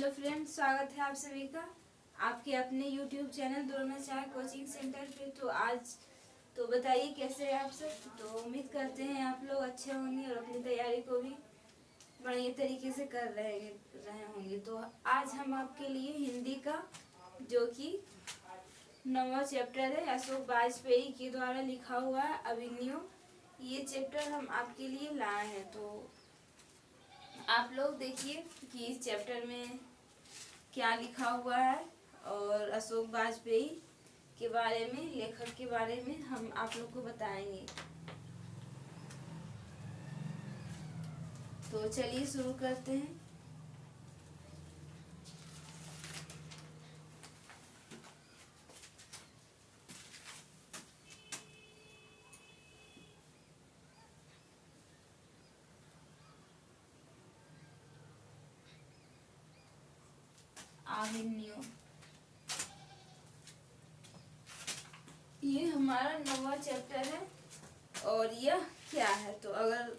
Hello friends, स्वागत है आप सभी का आपके अपने YouTube channel Dronacharya coaching centre पे। तो आज तो बताइए कैसे हैं आप सब। तो उम्मीद करते हैं आप लोग अच्छे होंगे और अपनी तैयारी को भी बढ़िया तरीके से कर रहे होंगे। तो आज हम आपके लिए हिंदी का जो कि 9वां चैप्टर है, अशोक वाजपेयी के द्वारा लिखा हुआ है अभिमन्यु, ये चैप्टर हम आपके लिए लाए हैं। तो आप लोग देखिए कि इस चैप्टर में क्या लिखा हुआ है और अशोक वाजपेयी के बारे में, लेखक के बारे में हम आप लोग को बताएंगे। तो चलिए शुरू करते हैं। अभिमन्यु ये हमारा 9वां चैप्टर है। और यह क्या है, तो अगर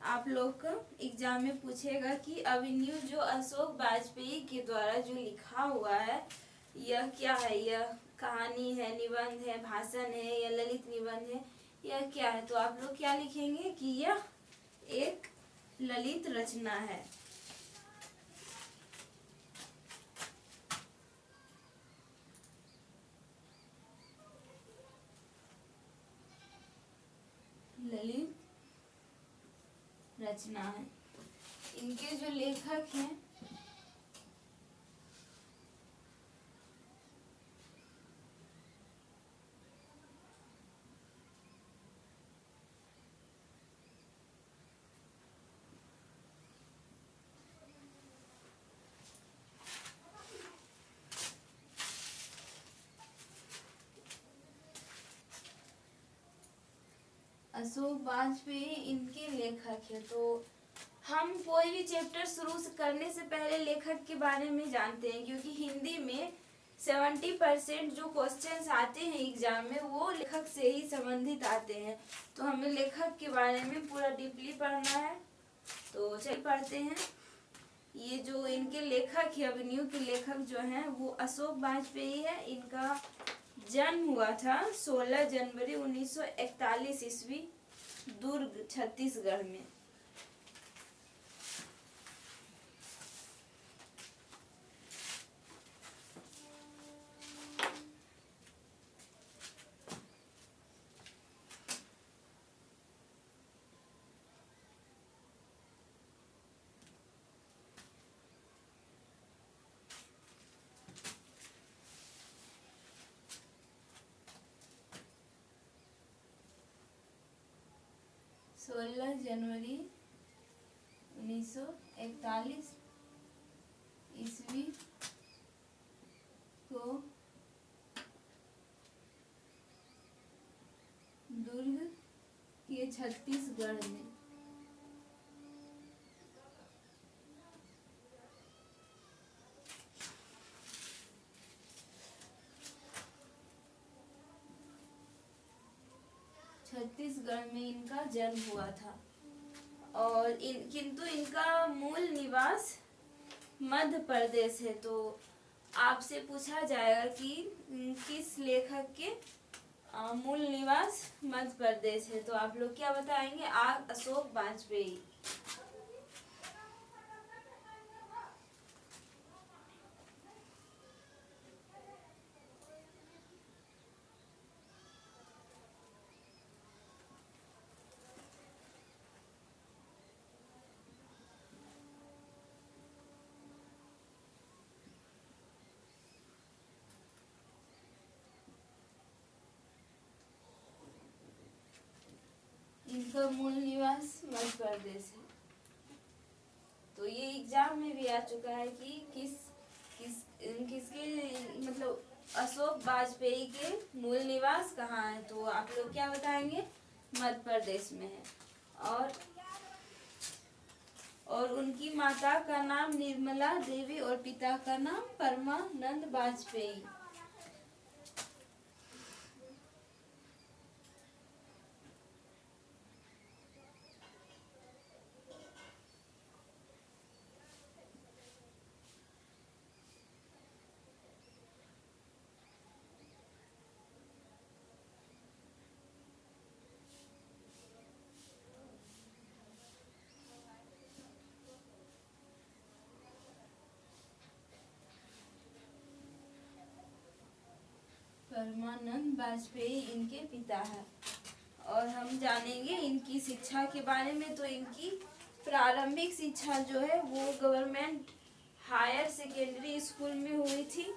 आप लोग का एग्जाम में पूछेगा कि अभिमन्यु जो अशोक वाजपेयी के द्वारा जो लिखा हुआ है यह क्या है, यह कहानी है, निबंध है, भाषण है या ललित निबंध है, यह क्या है, तो आप लोग क्या लिखेंगे कि यह एक ललित रचना है। ललित रचना है। इनके जो लेखक हैं अशोक वाजपेयी, इनके लेखक है। तो हम कोई भी चैप्टर शुरू करने से पहले लेखक के बारे में जानते हैं, क्योंकि हिंदी में 70% जो क्वेश्चंस आते हैं एग्जाम में वो लेखक से ही संबंधित आते हैं। तो हमें लेखक के बारे में पूरा डीपली पढ़ना है। तो चलिए पढ़ते हैं। ये जो इनके लेखक है, अभिमन्यु के लेखक जो हैं वो अशोक वाजपेयी है। इनका जन्म हुआ था 16 जनवरी 1941 ईस्वी, दुर्ग छत्तीसगढ़ में। सोलह जनवरी 1941 ईस्वी को दुर्ग के छत्तीसगढ़ में इनका जन्म हुआ था। और किंतु इनका मूल निवास मध्य प्रदेश है। तो आपसे पूछा जाएगा कि किस लेखक के मूल निवास मध्य प्रदेश है, तो आप लोग क्या बताएंगे? अशोक वाजपेयी। इनका मूल निवास मध्य प्रदेश है। तो ये एग्जाम में भी आ चुका है कि किसके मतलब अशोक वाजपेयी के मूल निवास कहाँ है, तो आप लोग क्या बताएंगे? मध्य प्रदेश में है। और उनकी माता का नाम निर्मला देवी और पिता का नाम परमानंद वाजपेयी। परमानंद वाजपेयी इनके पिता है। और हम जानेंगे इनकी शिक्षा के बारे में। तो इनकी प्रारंभिक शिक्षा जो है वो गवर्नमेंट हायर सेकेंडरी स्कूल में हुई थी।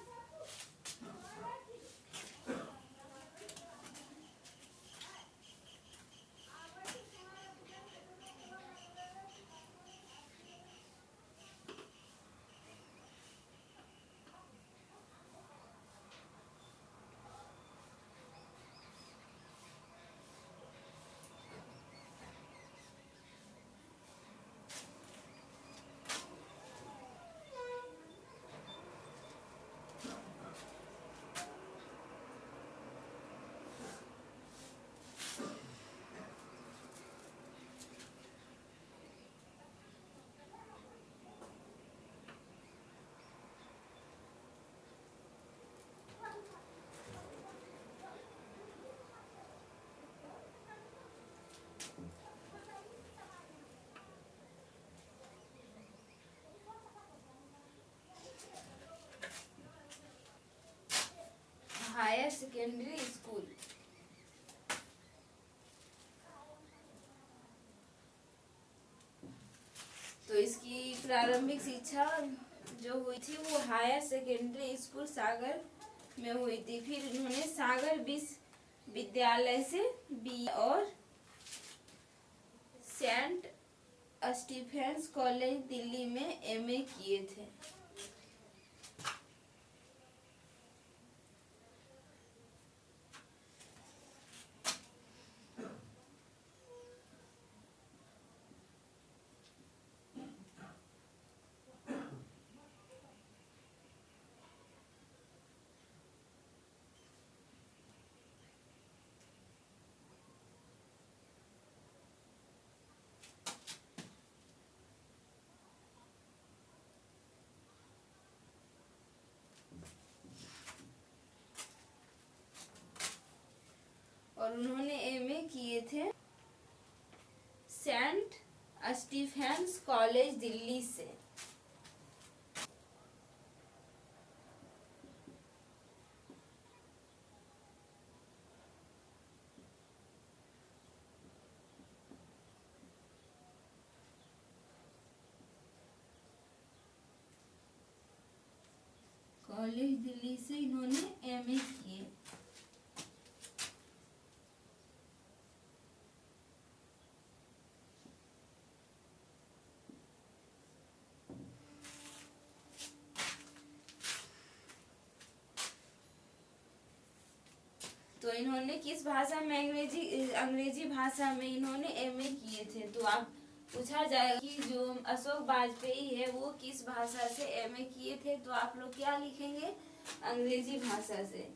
Higher secondary school. तो इसकी प्रारंभिक शिक्षा जो हुई थी वो हायर सेकेंडरी स्कूल सागर में हुई थी। फिर इन्होंने सागर विश्वविद्यालय से बी और सेंट स्टीफेंस कॉलेज दिल्ली में एमए किए थे। और उन्होंने एमए किए थे सेंट स्टीफेंस कॉलेज दिल्ली से। कॉलेज दिल्ली से इन्होंने एमए किए। तो इन्होंने किस भाषा में? अंग्रेजी भाषा में इन्होंने एमए किए थे। तो आप पूछा जाएगा कि जो अशोक वाजपेयी है वो किस भाषा से एमए किए थे, तो आप लोग क्या लिखेंगे? अंग्रेजी भाषा से।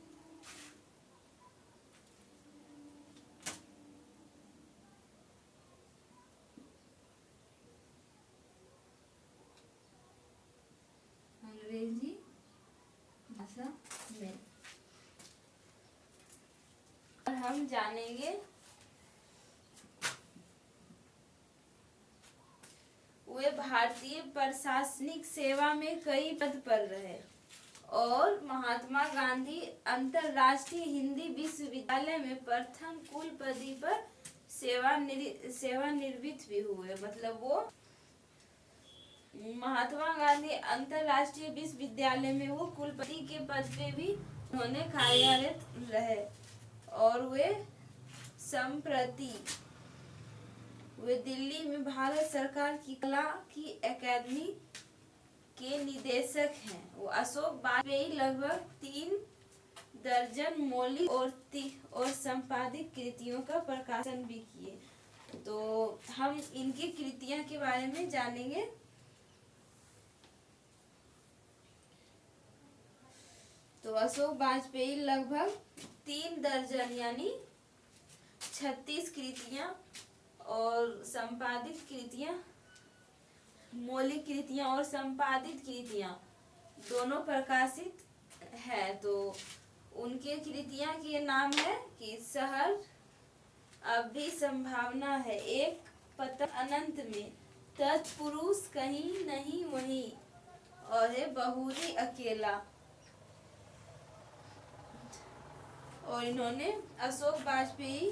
अंग्रेजी भाषा में। और हम जानेंगे वे भारतीय प्रशासनिक सेवा में कई पद पर रहे और महात्मा गांधी अंतरराष्ट्रीय हिंदी विश्वविद्यालय में प्रथम कुलपति पर सेवानिवृत्त भी हुए। मतलब वो महात्मा गांधी अंतरराष्ट्रीय विश्वविद्यालय में वो कुलपति के पद पे भी उन्होंने कार्यरत रहे। और वे संप्रति वे दिल्ली में भारत सरकार की कला की अकादमी के निदेशक हैं। वो अशोक वाजपेयी लगभग 3 दर्जन मौलिक और संपादित कृतियों का प्रकाशन भी किए। तो हम इनकी कृतियां के बारे में जानेंगे। तो अशोक वाजपेयी लगभग 3 दर्जन यानी 36 कृतियां और संपादित कृतियां, मौलिक कृतियां और संपादित कृतियां दोनों प्रकाशित है। तो उनके कृतियां के नाम है कि शहर अब भी संभावना है, एक पतंग अनंत में, तत्पुरुष कहीं नहीं वहीं, और है बहुरी अकेला। और इन्होंने अशोक वाजपेयी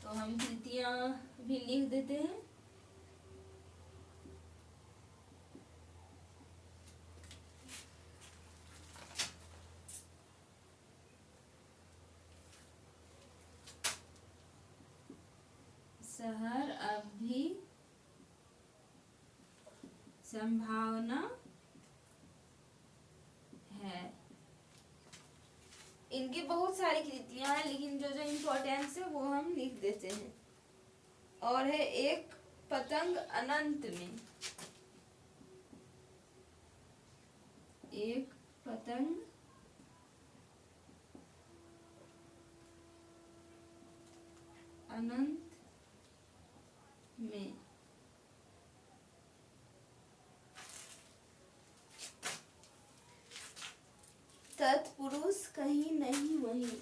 तो हम कृतियां भी लिख देते हैं। शहर अब भी संभावना है। इनकी बहुत सारी कृतियां हैं, लेकिन जो जो इम्पोर्टेंस है वो हम लिख देते हैं। और है एक पतंग अनंत में। एक पतंग अनंत में। तत्पुरुष कहीं नहीं वहीं।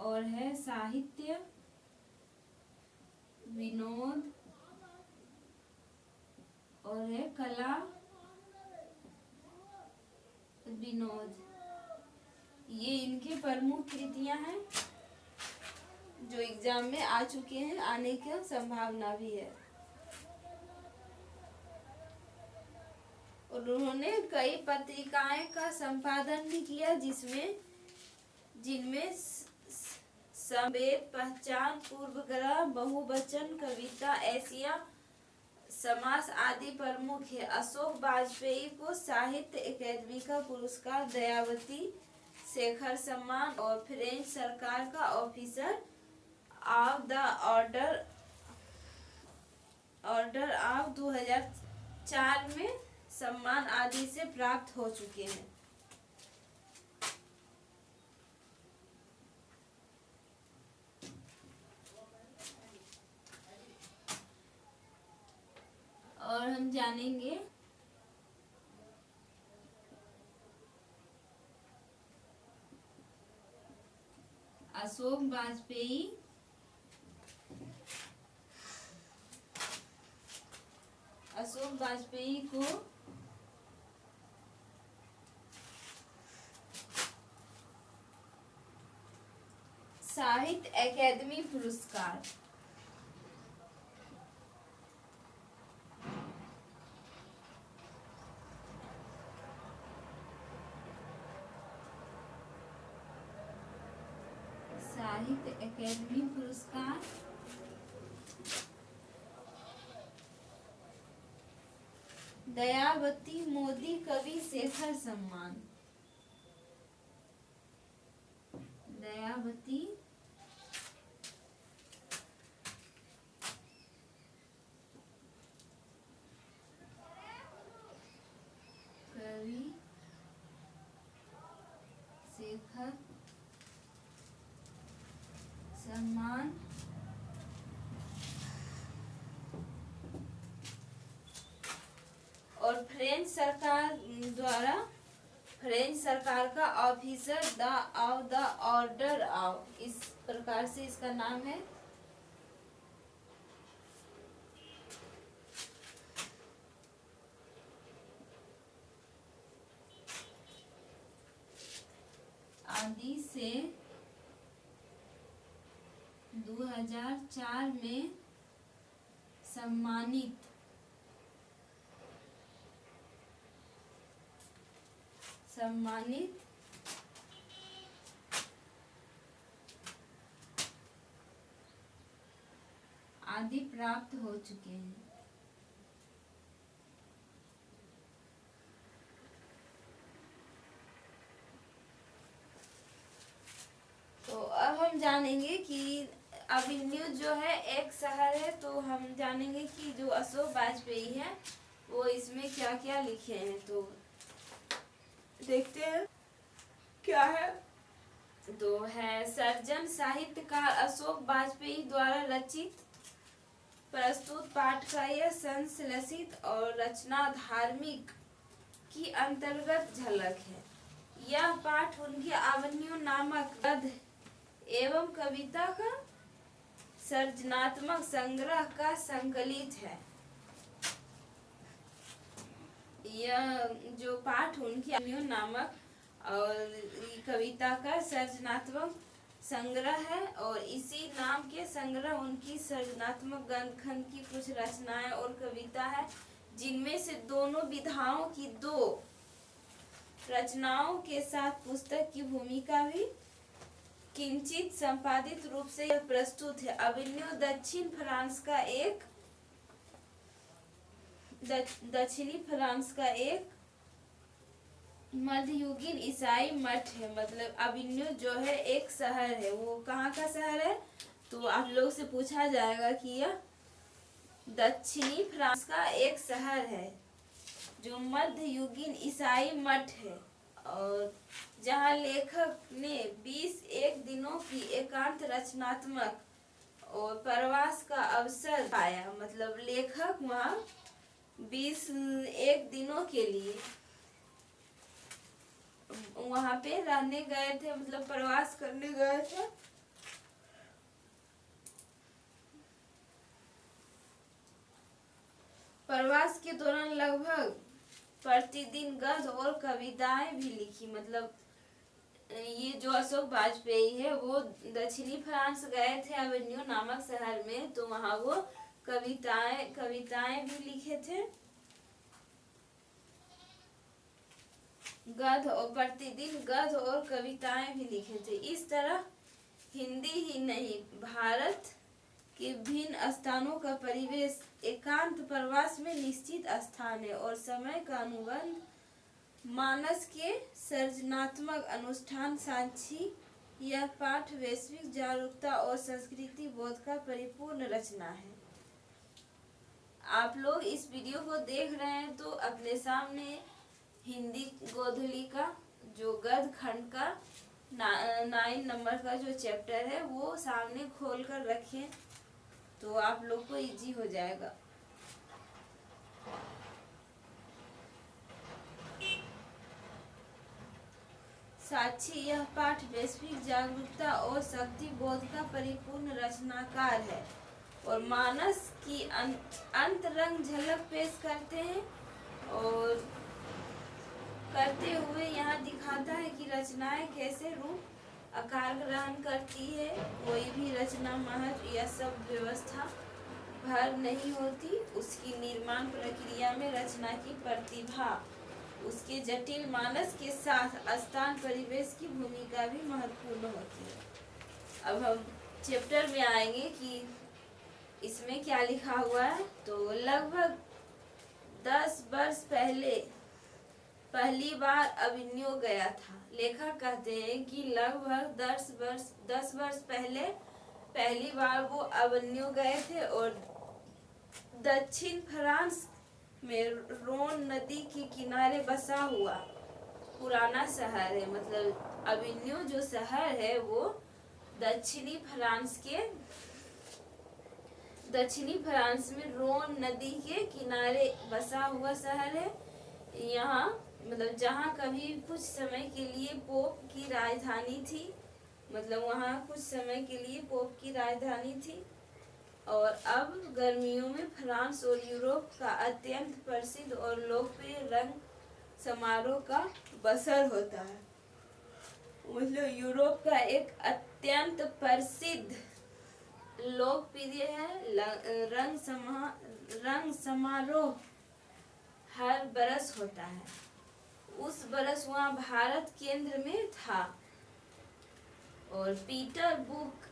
और है साहित्य विनोद। और है कला विनोद। ये इनके प्रमुख कृतियां हैं जो एग्जाम में आ चुके हैं, आने की संभावना भी है। और उन्होंने कई पत्रिकाएं का संपादन भी किया, जिनमें संवेद, पहचान, पूर्वग्रह, बहुवचन, कविता, एशिया, समास आदि प्रमुख है। अशोक वाजपेयी को साहित्य अकादमी का पुरस्कार, दयावती शेखर सम्मान और फ्रेंच सरकार का officer of the order of 2004 में सम्मान आदि से प्राप्त हो चुके हैं। और हम जानेंगे अशोक वाजपेयी को साहित्य अकादमी पुरस्कार, साहित्य अकादमी पुरस्कार, दयावती मोदी कवि शेखर सम्मान, दयावती कवि शेखर सम्मान, और फ्रेंच सरकार का officer of the order of, इस प्रकार से इसका नाम है। आदि से 2004 में सम्मानित आदि प्राप्त हो चुके हैं। तो अब हम जानेंगे कि अभिमन्यु जो है एक शहर है, तो हम जानेंगे कि जो अशोक वाजपेयी है वो इसमें क्या क्या लिखे हैं। तो देखते हैं क्या है। तो है सर्जन साहित्यकार अशोक वाजपेयी द्वारा रचित प्रस्तुत पाठ का यह संश्लेषित और रचना धार्मिक की अंतर्गत झलक है। यह पाठ उनके अभिमन्यु नामक गद्य एवं कविता का सृजनात्मक संग्रह का संकलित है। यह जो पाठ उनके अभिमन्यु नामक और कविता का सृजनात्मक संग्रह है, और इसी नाम के संग्रह उनकी सृजनात्मक ग्रंथखंड की कुछ रचनाएं और कविता है, जिनमें से दोनों विधाओं की 2 रचनाओं के साथ पुस्तक की भूमिका भी किंचित संपादित रूप से यह प्रस्तुत है। अभिमन्यु दक्षिणी फ्रांस का एक मध्ययुगीन ईसाई मठ है। मतलब अभिमन्यु जो है एक शहर है, वो कहाँ का शहर है? तो आप लोग से पूछा जाएगा कि यह दक्षिणी फ्रांस का एक शहर है जो मध्ययुगीन ईसाई मठ है, और जहाँ लेखक ने 21 दिनों की एकांत रचनात्मक और प्रवास का अवसर पाया। मतलब लेखक वहाँ 21 दिनों के लिए वहाँ पे रहने गए थे, मतलब प्रवास करने गए थे। प्रवास के दौरान लगभग प्रतिदिन गद्य और कविताएं भी लिखी। मतलब ये जो अशोक वाजपेयी है वो दक्षिणी फ्रांस गए थे अभिमन्यु नामक शहर में, तो वहाँ वो कविताएं भी लिखे थे, गद्य और प्रतिदिन गद्य और कविताएं भी लिखे थे। इस तरह हिंदी ही नहीं, भारत के भिन्न स्थानों का परिवेश एकांत प्रवास में निश्चित स्थान है, और समय का अनुबंध मानस के सृजनात्मक अनुष्ठान साक्षी। यह पाठ वैश्विक जागरूकता और संस्कृति बोध का परिपूर्ण रचना है। आप लोग इस वीडियो को देख रहे हैं तो अपने सामने हिंदी गोधली का जो गद्य खंड का 9 नंबर का जो चैप्टर है वो सामने खोल कर रखें, तो आप लोग को इजी हो जाएगा। साक्षी, यह पाठ वैश्विक जागरूकता और शक्ति बोध का परिपूर्ण रचनाकार है और मानस की अंतरंग झलक पेश करते हैं, और करते हुए यहाँ दिखाता है कि रचनाएं कैसे रूप आकार ग्रहण करती है। कोई भी रचना महज या शब्द व्यवस्था भर नहीं होती, उसकी निर्माण प्रक्रिया में रचना की प्रतिभा, उसके जटिल मानस के साथ स्थान परिवेश की भूमिका भी महत्वपूर्ण होती है। अब हम चैप्टर में आएंगे कि इसमें क्या लिखा हुआ है। तो लगभग 10 वर्ष पहले पहली बार अभिमन्यु गया था। लेखक कहते हैं कि लगभग 10 वर्ष पहले पहली बार वो अभिमन्यु गए थे, और दक्षिण फ्रांस में रोन नदी के किनारे बसा हुआ पुराना शहर है। मतलब अभिमन्यु जो शहर है वो दक्षिणी फ्रांस में रोन नदी के किनारे बसा हुआ शहर है। यहाँ मतलब जहाँ कभी कुछ समय के लिए पोप की राजधानी थी, मतलब वहाँ कुछ समय के लिए पोप की राजधानी थी, और अब गर्मियों में फ्रांस और यूरोप का अत्यंत प्रसिद्ध और लोकप्रिय रंग समारोह का बसर होता है। मतलब यूरोप का एक अत्यंत प्रसिद्ध लोकप्रिय है रंग समारोह हर बरस होता है। उस बरस वहाँ भारत केंद्र में था, और पीटर बुक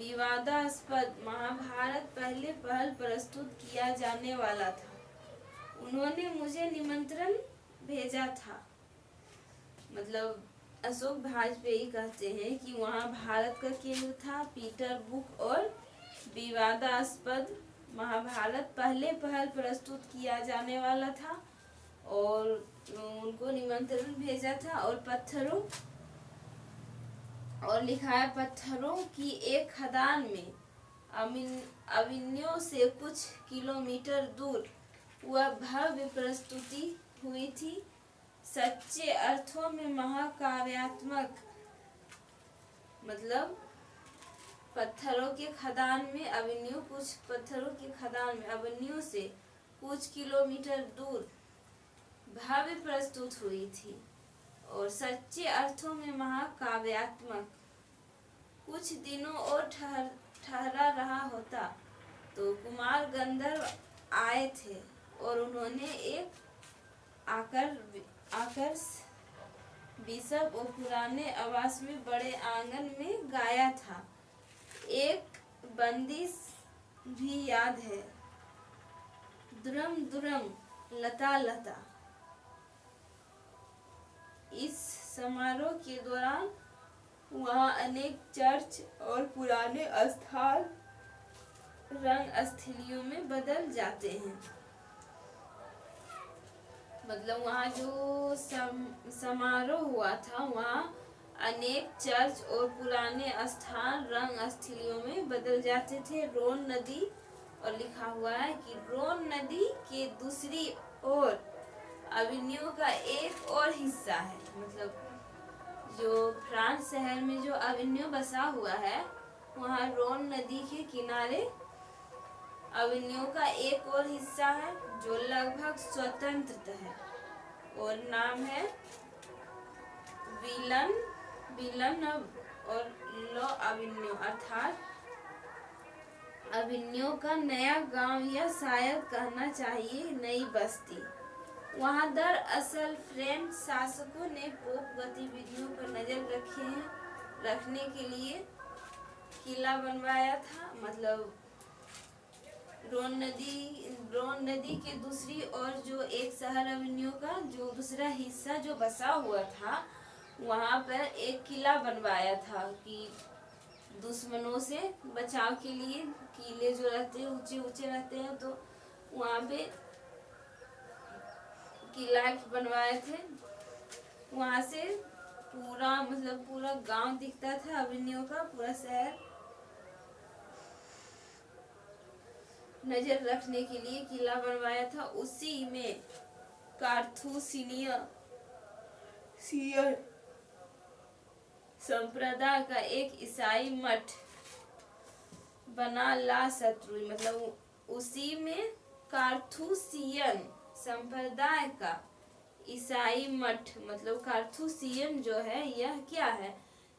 विवादास्पद महाभारत पहले पहल प्रस्तुत किया जाने वाला था। उन्होंने मुझे निमंत्रण भेजा था। मतलब अशोक वाजपेयी कहते हैं कि वहाँ भारत का केंद्र था, पीटरबुक, और विवादास्पद महाभारत पहले पहल प्रस्तुत किया जाने वाला था और उनको निमंत्रण भेजा था। और लिखा है पत्थरों की एक खदान में अविन्यों से कुछ किलोमीटर दूर वह भव्य प्रस्तुति हुई थी। सच्चे अर्थों में महाकाव्यात्मक, मतलब पत्थरों के खदान में अविन्यों से कुछ किलोमीटर दूर भव्य प्रस्तुत हुई थी और सच्चे अर्थों में महाकाव्यात्मक। कुछ दिनों और ठहरा रहा होता तो कुमार गंधर्व आए थे और उन्होंने एक आकर बिशप और पुराने आवास में बड़े आंगन में गाया था। एक बंदिश भी याद है, दुरम दुरम लता लता। इस समारोह के दौरान वहाँ अनेक चर्च और पुराने स्थान रंग स्थलियों में बदल जाते हैं। मतलब वहाँ जो समारोह हुआ था वहाँ अनेक चर्च और पुराने स्थान रंग स्थलियों में बदल जाते थे। रोन नदी, और लिखा हुआ है कि रोन नदी के दूसरी ओर अविन्यो का एक और हिस्सा है। मतलब जो फ्रांस शहर में जो अविन्यो बसा हुआ है वहाँ रोन नदी के किनारे अविन्यो का एक और हिस्सा है जो लगभग स्वतंत्र है और नाम है विलन और लो अविन्यो, अर्थात अविन्यो का नया गांव या शायद कहना चाहिए नई बस्ती। वहाँ दरअसल फ्रेंच शासकों ने पोप गतिविधियों पर नजर रखने के लिए किला बनवाया था। मतलब रोन नदी के दूसरी ओर जो एक शहर अविन्यो का जो दूसरा हिस्सा जो बसा हुआ था वहाँ पर एक किला बनवाया था कि दुश्मनों से बचाव के लिए। किले जो रहते हैं ऊंचे ऊंचे रहते हैं तो वहाँ पे किला बनवाए थे। वहाँ से पूरा गांव दिखता था अविन्यो का, पूरा शहर नजर रखने के लिए किला बनवाया था। उसी में कार्थूसियन संप्रदाय का एक ईसाई मठ बना ला शत्रु। मतलब उसी में कार्थूसियन संप्रदाय का ईसाई मठ, मतलब कार्थूसियन जो है यह क्या है,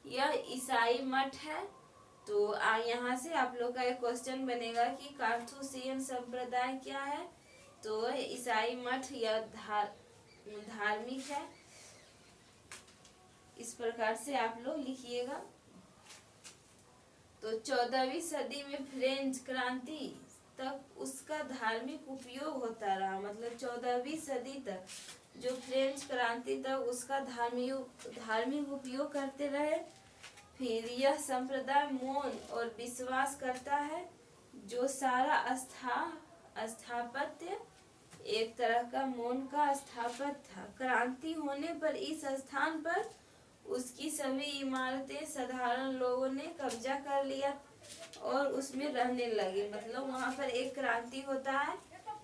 यह ईसाई मठ है। तो यहाँ से आप लोग का एक क्वेश्चन बनेगा कि कार्थूसियन संप्रदाय क्या है, तो ईसाई मठ या धार्मिक है। इस प्रकार से आप लोग लिखिएगा। तो 14वीं सदी में फ्रेंच क्रांति तक उसका धार्मिक उपयोग होता रहा। मतलब 14वीं सदी तक जो फ्रेंच क्रांति तक उसका धार्मिक उपयोग करते रहे। फिर यह संप्रदाय मौन और विश्वास करता है। जो सारा स्थापत्य एक तरह का मौन का स्थापत्य था। क्रांति होने पर इस स्थान पर उसकी सभी इमारतें साधारण लोगों ने कब्जा कर लिया और उसमें रहने लगे। मतलब वहाँ पर एक क्रांति होता है,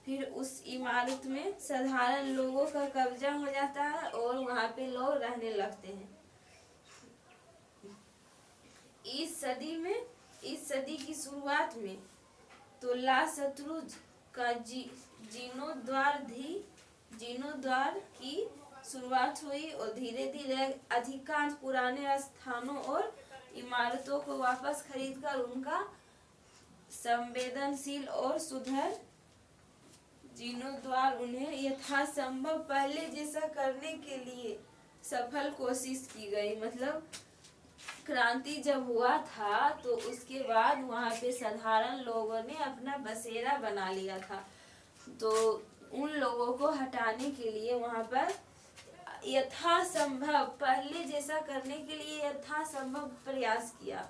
फिर उस इमारत में साधारण लोगों का कब्जा हो जाता है और वहाँ पे लोग रहने लगते हैं। इस सदी की शुरुआत में तो ला शत्रुज का जीर्णोद्धार की शुरुआत हुई और धीरे धीरे अधिकांश पुराने स्थानों और इमारतों को वापस खरीदकर उनका संवेदनशील और सुधर जीर्णोद्धार उन्हें यथासंभव पहले जैसा करने के लिए सफल कोशिश की गई। मतलब क्रांति जब हुआ था तो उसके बाद वहाँ पे साधारण लोगों ने अपना बसेरा बना लिया था। तो उन लोगों को हटाने के लिए वहाँ पर यथासंभव पहले जैसा करने के लिए यथासंभव प्रयास किया।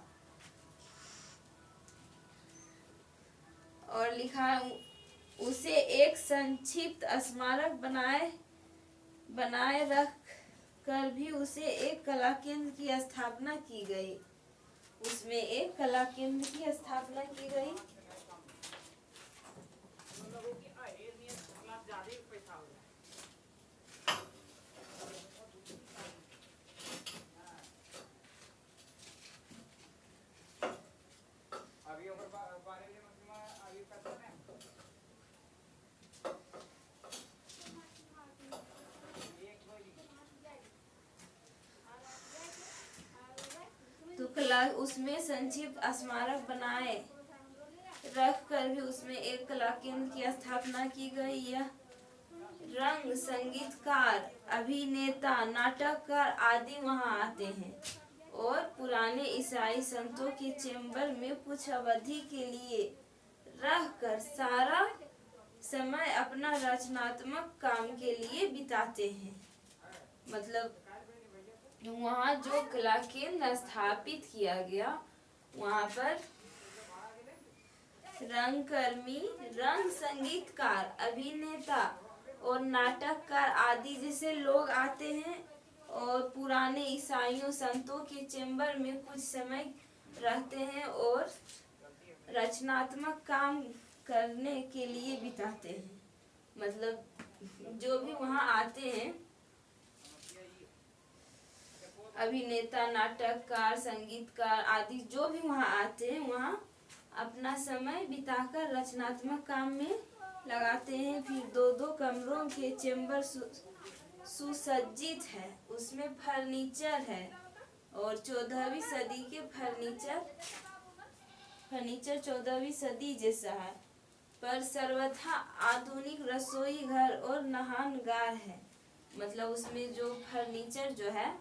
और लिखा उसे एक संक्षिप्त स्मारक बनाए रख कर भी उसे एक कला केंद्र की स्थापना की गई। उसमें एक कला केंद्र की स्थापना की गई। तो कला उसमें संक्षिप्त स्मारक बनाए रख कर भी उसमें एक कला केंद्र की स्थापना की गई। यह रंग, संगीतकार, अभिनेता, नाटककार आदि वहां आते हैं और पुराने ईसाई संतों के चैम्बर में कुछ अवधि के लिए रहकर सारा समय अपना रचनात्मक काम के लिए बिताते हैं। मतलब वहाँ जो कला केंद्र स्थापित किया गया, वहाँ पर रंगकर्मी, रंग संगीतकार, अभिनेता और नाटककार आदि जैसे लोग आते हैं और पुराने ईसाइयों संतों के चैम्बर में कुछ समय रहते हैं और रचनात्मक काम करने के लिए बिताते हैं। मतलब जो भी वहाँ आते हैं, अभिनेता, नाटककार, संगीतकार आदि जो भी वहाँ आते हैं, वहाँ अपना समय बिताकर रचनात्मक काम में लगाते हैं। फिर दो दो कमरों के चैम्बर सुसज्जित है, उसमें फर्नीचर है और 14वीं सदी के फर्नीचर 14वीं सदी जैसा है, पर सर्वथा आधुनिक रसोई घर और नहानगार है। मतलब उसमें जो फर्नीचर जो है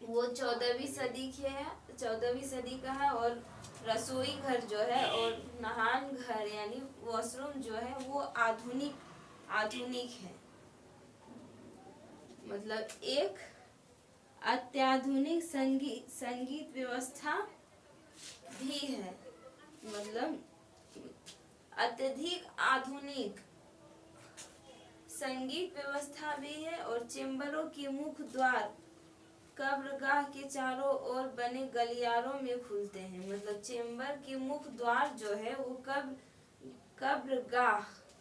वो 14वीं सदी के है, 14वीं सदी का है। और रसोई घर जो है और नहान घर यानी वॉशरूम जो है वो आधुनिक है। मतलब एक अत्याधुनिक संगीत व्यवस्था भी है। मतलब अत्यधिक आधुनिक संगीत व्यवस्था भी है। और चैम्बरों के मुख्य द्वार कब्रगाह के चारों ओर बने गलियारों में खुलते हैं। मतलब चैम्बर के मुख्य द्वार जो है वो कब्रगाह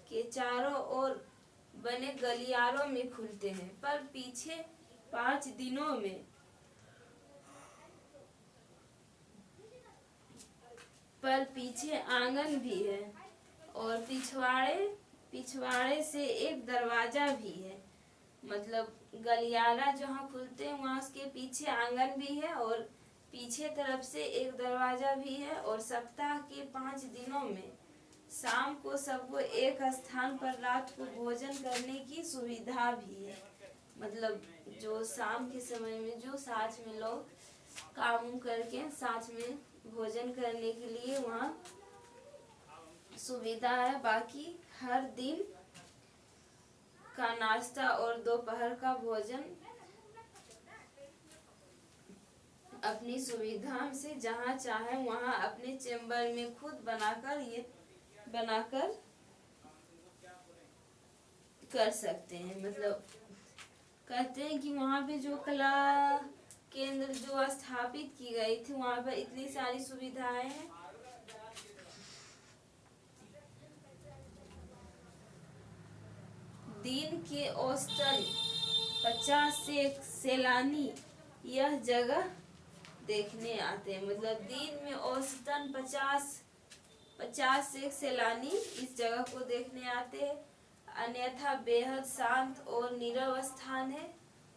के चारों ओर बने गलियारों में खुलते हैं, पर पीछे 5 दिनों में पर पीछे आंगन भी है और पिछवाड़े से एक दरवाजा भी है। मतलब गलियारा जहाँ खुलते हैं वहाँ उसके पीछे आंगन भी है और पीछे तरफ से एक दरवाजा भी है। और सप्ताह के 5 दिनों में शाम को सबको एक स्थान पर रात को भोजन करने की सुविधा भी है। मतलब जो शाम के समय में जो साथ में लोग काम करके साथ में भोजन करने के लिए वहाँ सुविधा है। बाकी हर दिन का नाश्ता और दोपहर का भोजन अपनी सुविधा से जहाँ चाहे वहाँ अपने चैम्बर में खुद बनाकर कर सकते हैं। मतलब कहते हैं कि वहाँ पे जो कला केंद्र जो स्थापित की गई थी वहाँ पर इतनी सारी सुविधाएं हैं। दिन के औसतन 50 से सैलानी यह जगह देखने आते हैं। मतलब दिन में औसतन 50 से सैलानी इस जगह को देखने आते हैं। अन्यथा बेहद शांत और नीरव स्थान है।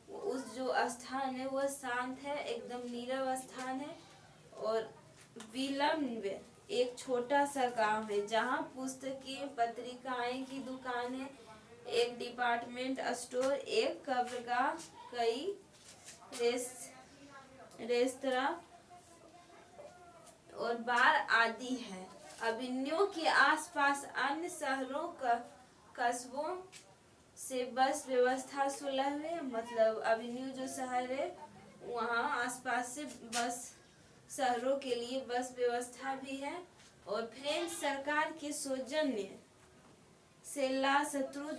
उस जो स्थान है वह शांत है, एकदम नीरव स्थान है। और विलंब एक छोटा सा गांव है जहाँ पुस्तकें, पत्रिकाएं की दुकान है, एक डिपार्टमेंट स्टोर, एक कब्रगाह, कई रेस्तरां और बार आदि है। अभिन्यो के आसपास अन्य शहरों का कस्बों से बस व्यवस्था सुलभ है। मतलब अभिन्यू जो शहर है वहाँ आसपास से बस शहरों के लिए बस व्यवस्था भी है। और फ्रेंच सरकार के सौजन्य से ला सत्रुज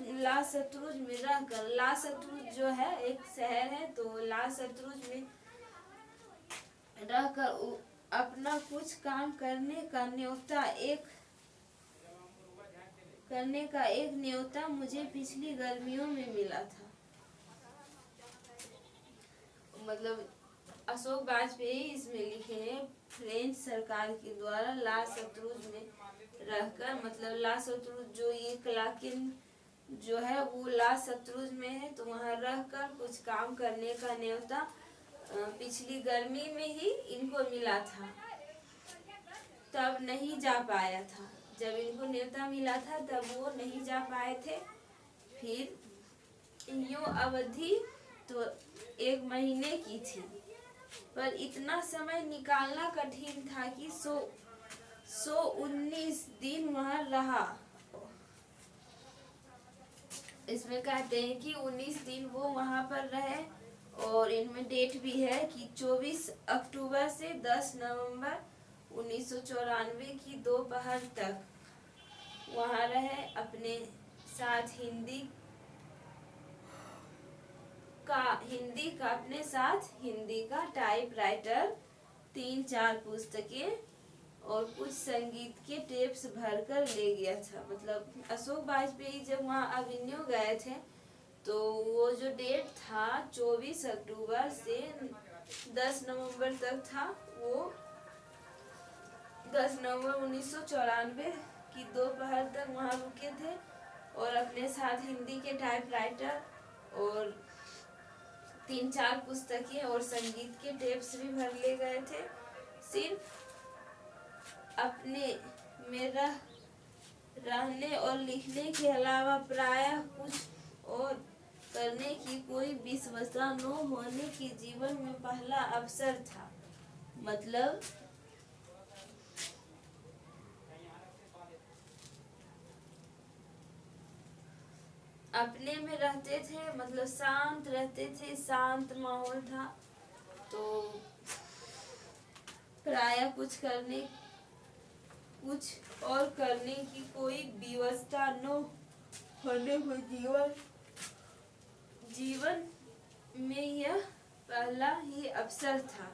में रहकर, ला सत्रुज जो है एक शहर है, तो ला सत्रुज में रहकर अपना कुछ काम करने का एक न्योता मुझे पिछली गर्मियों में मिला था। मतलब अशोक वाजपेयी इसमें लिखे हैं फ्रेंच सरकार के द्वारा ला सत्रुज में रहकर, मतलब ला सत्रुज जो ये कलाकिन जो है वो ला सत्रुज में है, तो वहाँ रहकर कुछ काम करने का न्योता पिछली गर्मी में ही इनको मिला था। तब नहीं जा पाया था, जब इनको न्योता मिला था तब वो नहीं जा पाए थे। फिर यूं अवधि तो 1 महीने की थी, पर इतना समय निकालना कठिन था कि 19 दिन वहाँ रहा। इसमें कहते हैं कि 19 दिन वो वहाँ पर रहे, और इनमें डेट भी है कि 24 अक्टूबर से 10 नवंबर 1994 की दोपहर तक वहाँ रहे। अपने साथ हिंदी हिंदी का टाइपराइटर, 3-4 पुस्तकें और कुछ संगीत के टेप्स भरकर ले गया था। मतलब अशोक वाजपेयी जब वहाँ अभिन्यू गए थे तो वो जो डेट था 24 अक्टूबर से 10 नवंबर तक था, वो 10 नवंबर 1994 की दोपहर तक वहाँ रुके थे और अपने साथ हिंदी के टाइपराइटर और 3-4 पुस्तकें और संगीत के टेप्स भी भर ले गए थे। सिर्फ अपने में रहने और लिखने के अलावा प्रायः कुछ और करने की कोई विवशता न होने की जीवन में पहला अवसर था। मतलब अपने में रहते थे, मतलब शांत रहते थे, शांत माहौल था, तो प्रायः कुछ और करने की कोई व्यवस्था न होने पर जीवन में यह पहला ही अवसर था।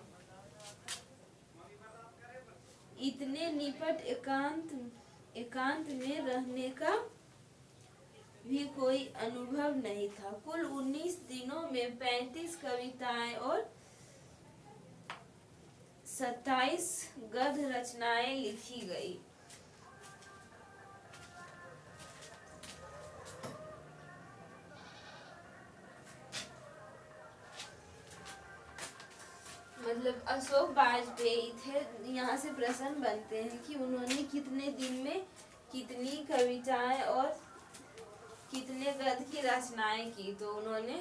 इतने निकट एकांत में रहने का भी कोई अनुभव नहीं था। कुल 19 दिनों में 35 कविताएं और 27 गद्य रचनाएं लिखी गई। मतलब अशोक वाजपेयी थे, यहाँ से प्रश्न बनते हैं कि उन्होंने कितने दिन में कितनी कविताएं और कितने गद्य की रचनाएं की। तो उन्होंने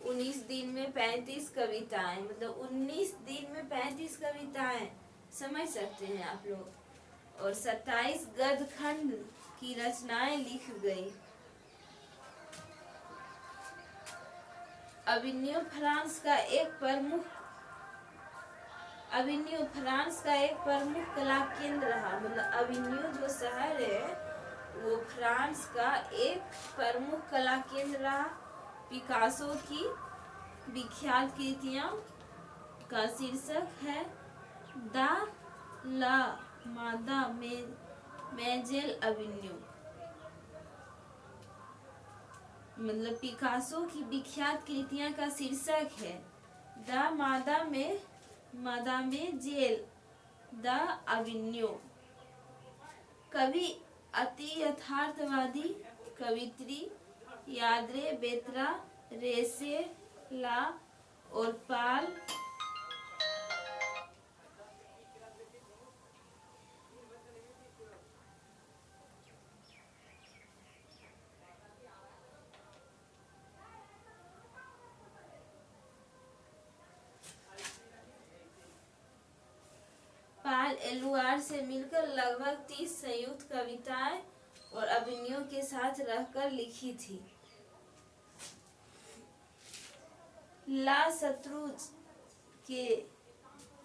19 दिन में 35 कविताएं, मतलब 19 दिन में 35 कविताएं समझ सकते हैं आप लोग, और 27 गद्य खंड की रचनाएं लिख गई। अभिन्यू फ्रांस का एक प्रमुख कला केंद्र रहा। मतलब अभिन्यू जो शहर है वो फ्रांस का एक प्रमुख कला केंद्र रहा। पिकासो की विख्यात कृतियां का शीर्षक है द ला मादेमोइसेल अभिन्यू। मतलब पिकासो की विख्यात कृतियां का शीर्षक है द मादेमोइसेल द अभिन्यू। कवि अति यथार्थवादी कवित्री याद्रे बेत्रा रेसे ला और पाल से मिलकर लगभग 30 संयुक्त कविताएं और अभिनयों के साथ रहकर लिखी थी। ला शत्रुज के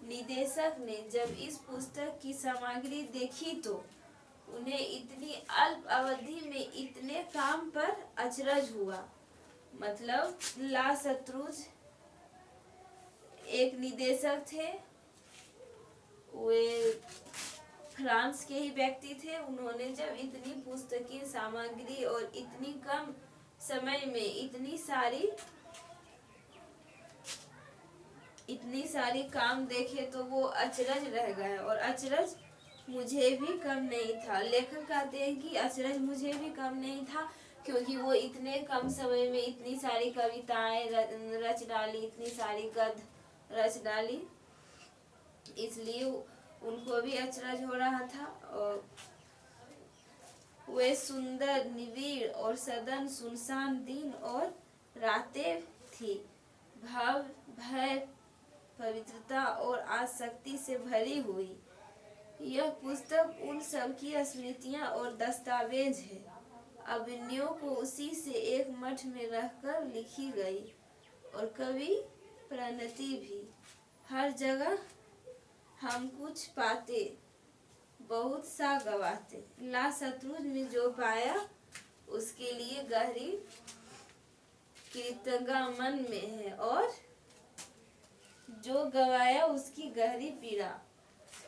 निदेशक ने जब इस पुस्तक की सामग्री देखी तो उन्हें इतनी अल्प अवधि में इतने काम पर अचरज हुआ। मतलब ला शत्रुज एक निदेशक थे, वे फ्रांस के ही व्यक्ति थे। उन्होंने जब इतनी पुस्तकीय सामग्री और इतनी कम समय में इतनी सारी काम देखे तो वो अचरज रह गए, और अचरज मुझे भी कम नहीं था। लेखक कहते हैं कि अचरज मुझे भी कम नहीं था, क्योंकि वो इतने कम समय में इतनी सारी कविताएं रच डाली, इतनी सारी गद्य रच डाली, इसलिए उनको भी अचरज हो रहा था। और वे सुंदर, निविड़ और सदन सुनसान दिन और रातें थी, भाव, भय, पवित्रता और आसक्ति से भरी हुई। यह पुस्तक उन सब की स्मृतियां और दस्तावेज है। अभिनयों को उसी से एक मठ में रहकर लिखी गई, और कवि प्रणति भी। हर जगह हम कुछ पाते, बहुत सा गवाते। ला शत्रुज में जो पाया उसके लिए गहरी कृतज्ञता मन में है, और जो गवाया उसकी गहरी पीड़ा।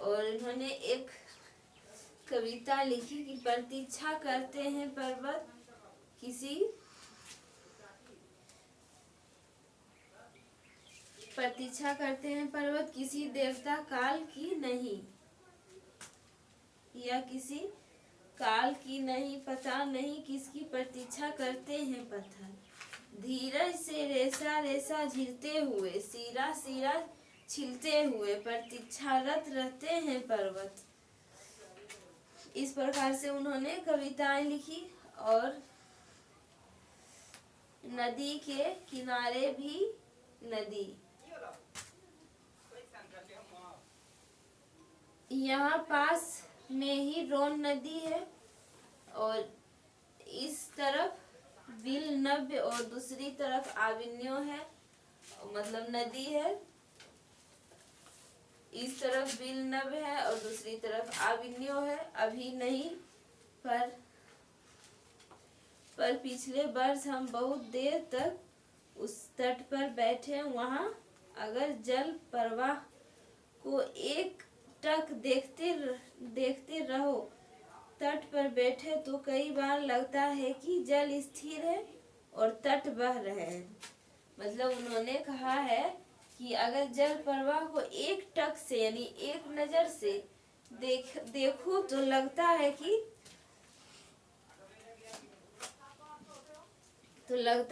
और इन्होंने एक कविता लिखी कि प्रतीक्षा करते हैं पर्वत किसी देवता काल की नहीं, या किसी काल की नहीं, पता नहीं किसकी प्रतीक्षा करते हैं पत्थर। धीरज से रेसा रेसा झिलते हुए, सीरा सीरा छिलते हुए प्रतीक्षारत रहते हैं पर्वत। इस प्रकार से उन्होंने कविताएं लिखी। और नदी के किनारे भी नदी, यहाँ पास में ही रोन नदी है, और इस तरफ विल नव्य और दूसरी तरफ आविन्यो है, मतलब नदी है। इस तरफ विल नव्य है और दूसरी तरफ आविन्यो है। अभी नहीं, पर पिछले वर्ष हम बहुत देर तक उस तट पर बैठे। वहाँ अगर जल प्रवाह को एक टक देखते रहो तट पर बैठे तो कई बार लगता है कि जल स्थिर है और तट बह रहे हैं। मतलब उन्होंने कहा है कि अगर जल प्रवाह को एक टक से यानी एक नजर से देखो तो लगता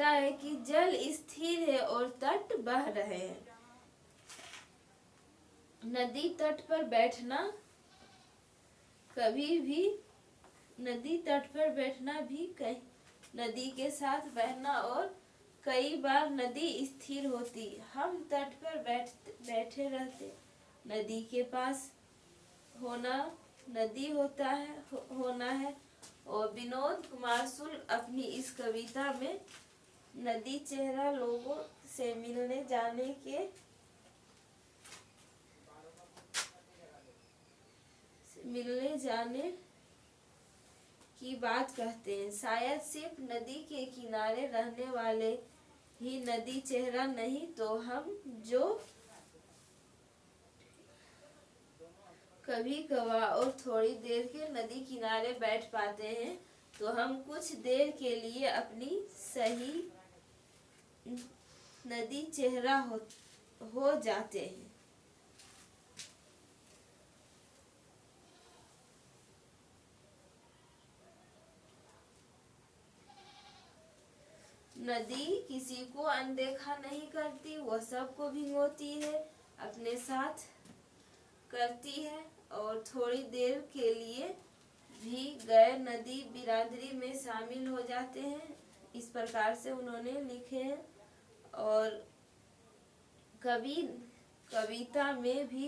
है कि जल स्थिर है और तट बह रहे हैं। नदी तट पर बैठना भी कहीं नदी के साथ बहना, और कई बार नदी स्थिर होती, हम तट पर बैठे रहते। नदी के पास होना नदी होना है। और विनोद कुमार शुक्ल अपनी इस कविता में नदी चेहरा लोगों से मिलने जाने की बात कहते हैं। शायद सिर्फ नदी के किनारे रहने वाले ही नदी चेहरा नहीं, तो हम जो कभी कभार और थोड़ी देर के नदी किनारे बैठ पाते हैं, तो हम कुछ देर के लिए अपनी सही नदी चेहरा हो जाते हैं। नदी किसी को अनदेखा नहीं करती, वह सबको भिगोती है, अपने साथ करती है, और थोड़ी देर के लिए भी गए नदी बिरादरी में शामिल हो जाते हैं। इस प्रकार से उन्होंने लिखे हैं। और कविता में भी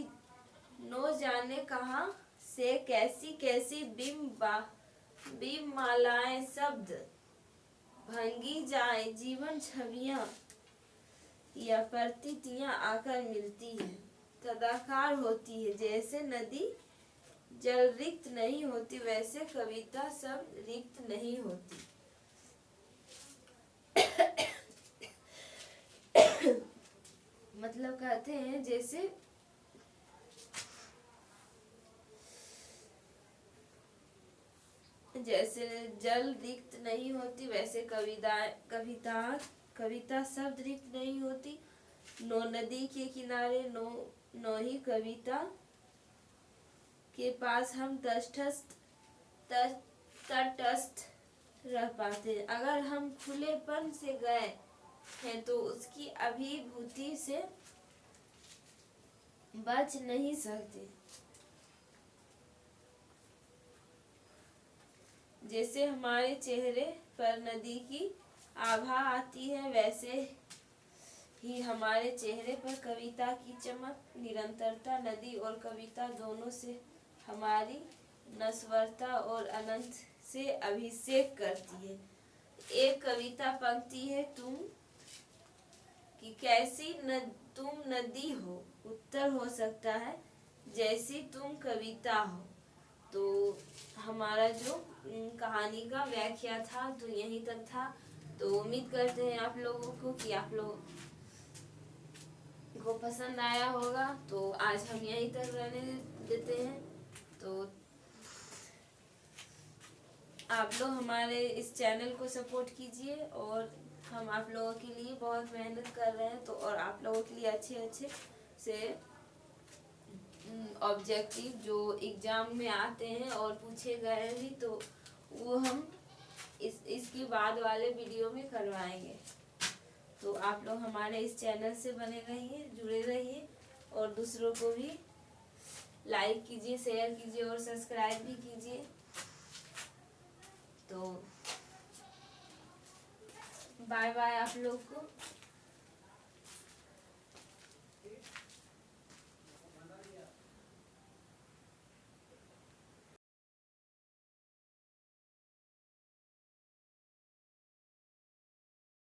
न जाने कहाँ से कैसी कैसी बिंब मालाएं शब्द भंगी जाए जीवन छवियां या प्रतीतियां आकर मिलती है, तदाकार होती है। जैसे नदी जल रिक्त नहीं होती, वैसे कविता सब रिक्त नहीं होती। मतलब कहते हैं जैसे जल रिक्त नहीं होती, वैसे कविता शब्द रिक्त नहीं होती। नो नदी के किनारे नो ही कविता के पास हम तटस्थ रह पाते हैं। अगर हम खुलेपन से गए हैं तो उसकी अभिभूति से बच नहीं सकते। जैसे हमारे चेहरे पर नदी की आभा आती है, वैसे ही हमारे चेहरे पर कविता की चमक, निरंतरता नदी और कविता दोनों से हमारी नश्वरता और अनंत से अभिषेक करती है। एक कविता पंक्ति है, तुम कि कैसी तुम नदी हो, उत्तर हो सकता है जैसी तुम कविता हो। तो हमारा जो कहानी का व्याख्या था तो यहीं तक था। तो उम्मीद करते हैं आप लोगों को कि आप लोग को पसंद आया होगा। तो आज हम यहीं तक रहने देते हैं। तो आप लोग हमारे इस चैनल को सपोर्ट कीजिए, और हम आप लोगों के लिए बहुत मेहनत कर रहे हैं। तो और आप लोगों के लिए अच्छे से ऑब्जेक्टिव जो एग्जाम में आते हैं और पूछे गए भी, तो वो हम इसके बाद वाले वीडियो में करवाएंगे। तो आप लोग हमारे इस चैनल से बने रहिए, जुड़े रहिए, और दूसरों को भी लाइक कीजिए, शेयर कीजिए और सब्सक्राइब भी कीजिए। तो बाय बाय आप लोग को।